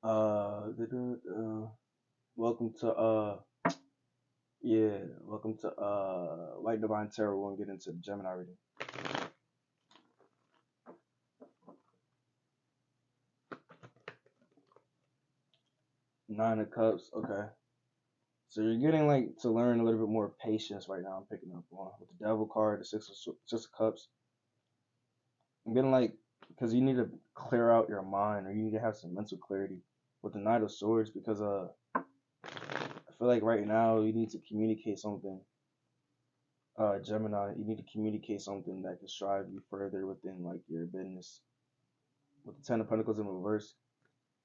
Welcome to welcome to White Divine Tarot. We're gonna get into the Gemini reading. Nine of Cups. Okay, so you're getting like to learn a little bit more patience right now. I'm picking up on with the Devil card, the Six of Cups. I'm getting like because you need to clear out your mind, or you need to have some mental clarity with the Knight of Swords because I feel like right now you need to communicate something. Gemini, you need to communicate something that can strive you further within like your business. With the Ten of Pentacles in reverse,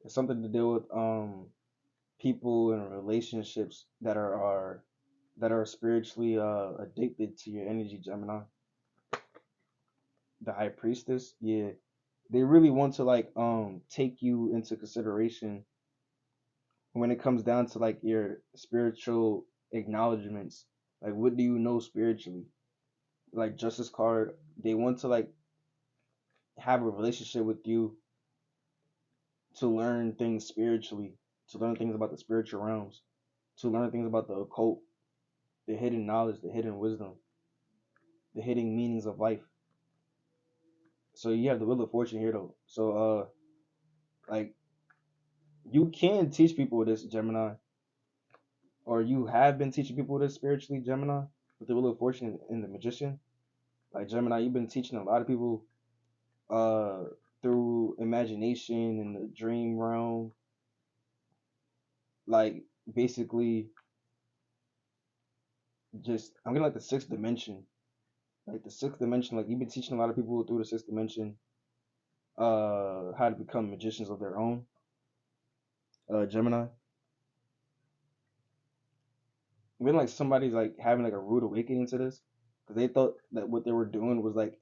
it's something to do with people and relationships that are spiritually addicted to your energy, Gemini. The High Priestess, yeah, they really want to like take you into consideration when it comes down to like your spiritual acknowledgments. Like, what do you know spiritually? Like Justice card, they want to like have a relationship with you to learn things spiritually, to learn things about the spiritual realms, to learn things about the occult, the hidden knowledge, the hidden wisdom, the hidden meanings of life. So you have the Wheel of Fortune here though. So like you can teach people this, Gemini, or you have been teaching people this spiritually, Gemini, with the Wheel of Fortune and the Magician. Like Gemini, you've been teaching a lot of people uh through imagination and the dream realm, like basically just I'm getting like the sixth dimension. Like the sixth dimension, like you've been teaching a lot of people through the sixth dimension how to become magicians of their own, Gemini. When like somebody's like having like a rude awakening to this, because they thought that what they were doing was like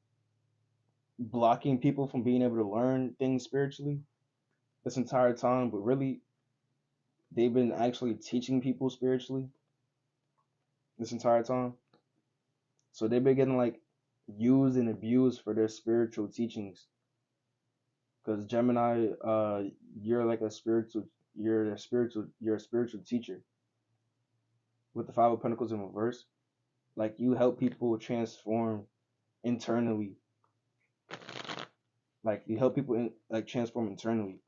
blocking people from being able to learn things spiritually this entire time, but really they've been actually teaching people spiritually this entire time. So they've been getting like used and abused for their spiritual teachings. Because Gemini, you're like a spiritual, you're a spiritual teacher with the Five of Pentacles in reverse. Like you help people transform internally. Like you help people like transform internally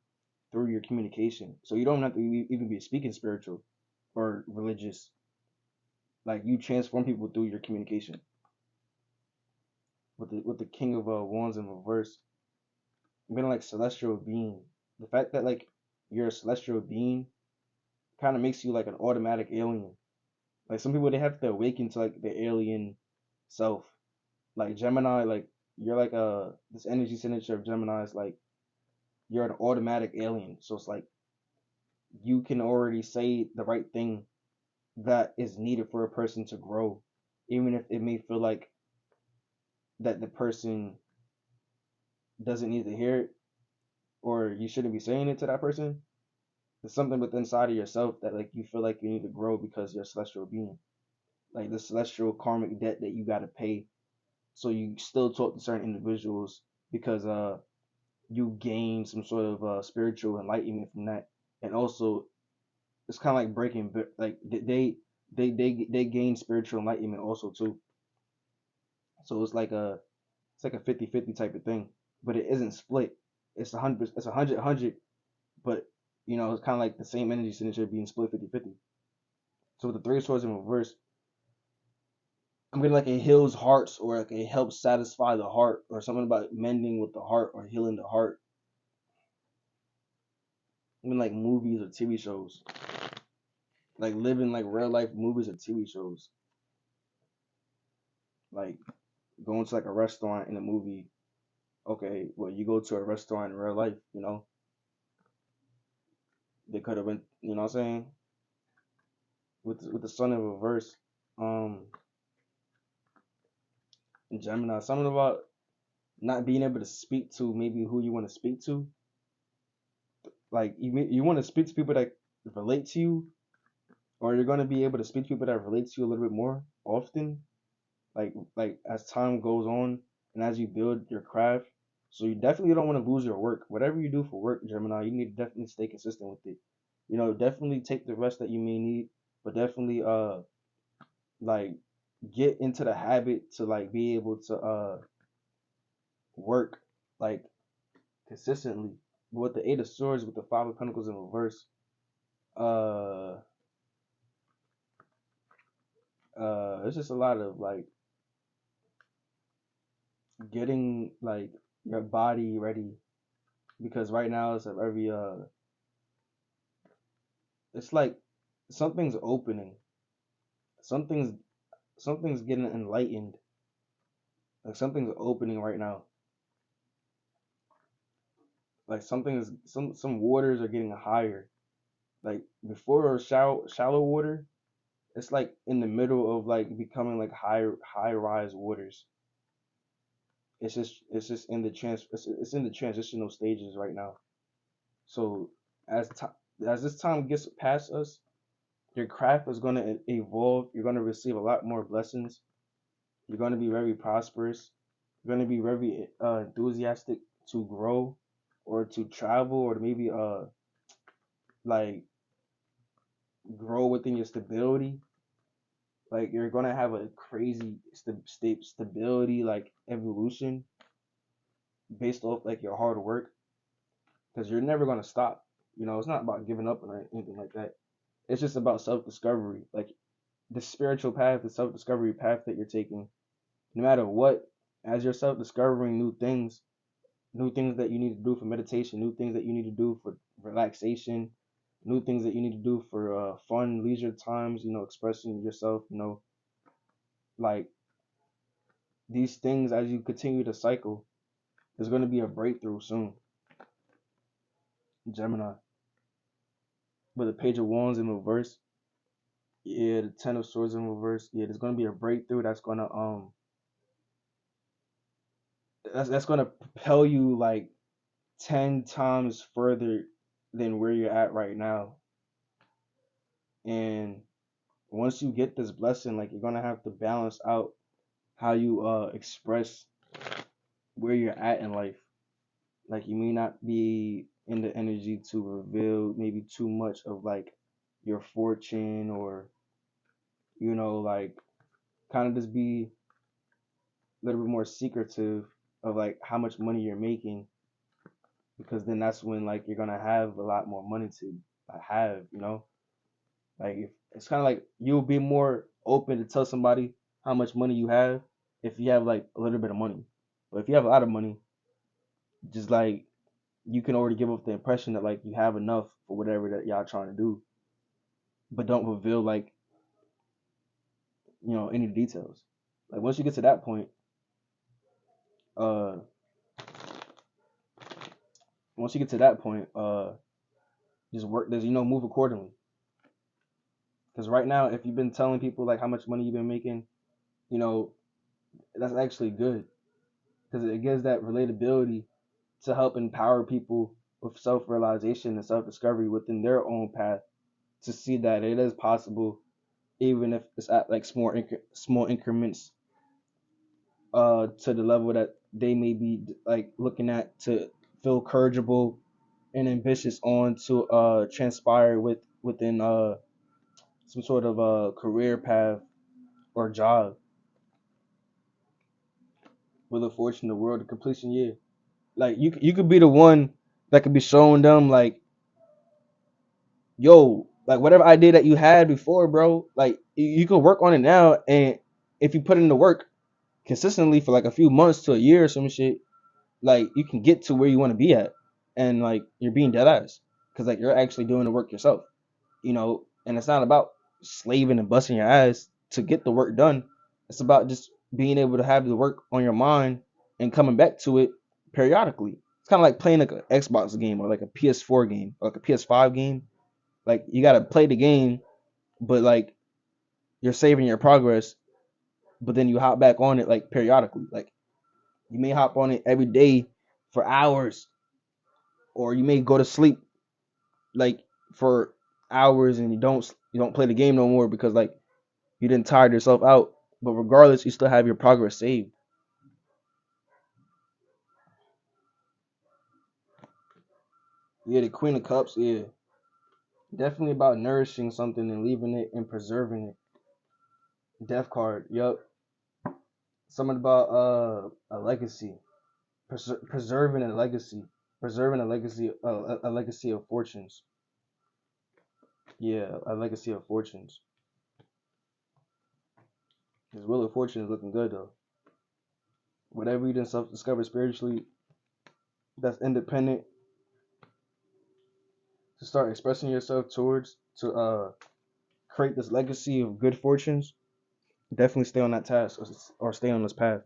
through your communication. So you don't have to even be speaking spiritual or religious. Like you transform people through your communication. With the King of Wands in reverse, being like celestial being. The fact that like you're a celestial being kind of makes you like an automatic alien. Like some people they have to awaken to like the alien self. Like Gemini, like you're like this energy signature of Gemini is like you're an automatic alien. So it's like you can already say the right thing that is needed for a person to grow, even if it may feel like that the person doesn't need to hear it or you shouldn't be saying it to that person. There's something within inside of yourself that like you feel like you need to grow because you're a celestial being. Like the celestial karmic debt that you gotta pay. So you still talk to certain individuals because you gain some sort of spiritual enlightenment from that, and also it's kind of like breaking like they gain spiritual enlightenment also too. So it's like a 50-50 type of thing, but it isn't split. It's 100. It's 100. But you know it's kind of like the same energy signature being split 50-50. So with the Three of Swords in reverse, I'm getting like it heals hearts or like it helps satisfy the heart or something about mending with the heart or healing the heart. Even like movies or TV shows, like living like real life movies or TV shows, like going to like a restaurant in a movie. Okay, well you go to a restaurant in real life, you know they could have been, you know what I'm saying, with the Sun in reverse, um, in Gemini, something about not being able to speak to maybe who you want to speak to. Like you want to speak to people that relate to you, or you're going to be able to speak to people that relate to you a little bit more often. Like as time goes on and as you build your craft, So you definitely don't want to lose your work. Whatever you do for work, Gemini, you need to definitely stay consistent with it. Definitely take the rest that you may need, but definitely like get into the habit to like be able to work like consistently. With the Eight of Swords, with the Five of Pentacles in reverse, uh it's just a lot of like getting like your body ready, because right now it's a very it's like something's opening, something's something's getting enlightened, like something's opening right now, like something's some waters are getting higher. Like before shallow water, it's like in the middle of like becoming like high rise waters. It's just in the it's in the transitional stages right now. So as time as this time gets past us, your craft is going to evolve. You're going to receive a lot more blessings. You're going to be very prosperous. You're going to be very enthusiastic to grow or to travel, or to maybe like grow within your stability. Like you're going to have a crazy stability, like evolution based off like your hard work, because you're never going to stop. It's not about giving up or anything like that. It's just about self discovery. Like the spiritual path, the self discovery path that you're taking, no matter what, as you're self discovering new things that you need to do for meditation, new things that you need to do for relaxation, new things that you need to do for fun, leisure times, expressing yourself, like these things, as you continue to cycle, there's going to be a breakthrough soon, Gemini. But the Page of Wands in reverse, yeah, the Ten of Swords in reverse, yeah, there's going to be a breakthrough that's going to propel you like 10 times further than where you're at right now. And once you get this blessing, like you're gonna have to balance out how you express where you're at in life. Like you may not be in the energy to reveal maybe too much of like your fortune, or like kind of just be a little bit more secretive of like how much money you're making, because then that's when like you're gonna have a lot more money to have. Like if it's kind of like you'll be more open to tell somebody how much money you have if you have like a little bit of money. But if you have a lot of money, just like you can already give off the impression that like you have enough for whatever that y'all trying to do, but don't reveal like any details. Like once you get to that point, uh, once you get to that point, just work. Does move accordingly. Because right now, if you've been telling people like how much money you've been making, you know that's actually good, because it gives that relatability to help empower people with self-realization and self-discovery within their own path, to see that it is possible, even if it's at like small increments, to the level that they may be like looking at to feel courageable and ambitious on to transpire within some sort of career path or job. With a fortune, the world, the completion, yeah. Like you could be the one that could be showing them like, yo, like whatever idea that you had before, bro, like you could work on it now, and if you put in the work consistently for like a few months to a year or some shit, like you can get to where you want to be at, and like you're being dead ass, because like you're actually doing the work yourself, and it's not about slaving and busting your ass to get the work done. It's about just being able to have the work on your mind and coming back to it periodically. It's kind of like playing like an Xbox game or like a PS4 game or like a PS5 game. Like you gotta play the game, but like you're saving your progress, but then you hop back on it like periodically. Like you may hop on it every day for hours, or you may go to sleep like for hours and you don't play the game no more because like you didn't tire yourself out. But regardless, you still have your progress saved. Yeah, the Queen of Cups, yeah. Definitely about nourishing something and leaving it and preserving it. Death card, yup. Something about a legacy. Preserving a legacy. Preserving a legacy of fortunes. Yeah, a legacy of fortunes. His Wheel of Fortune is looking good though. Whatever you done self discover spiritually, that's independent to start expressing yourself towards to create this legacy of good fortunes. Definitely stay on that task or stay on this path.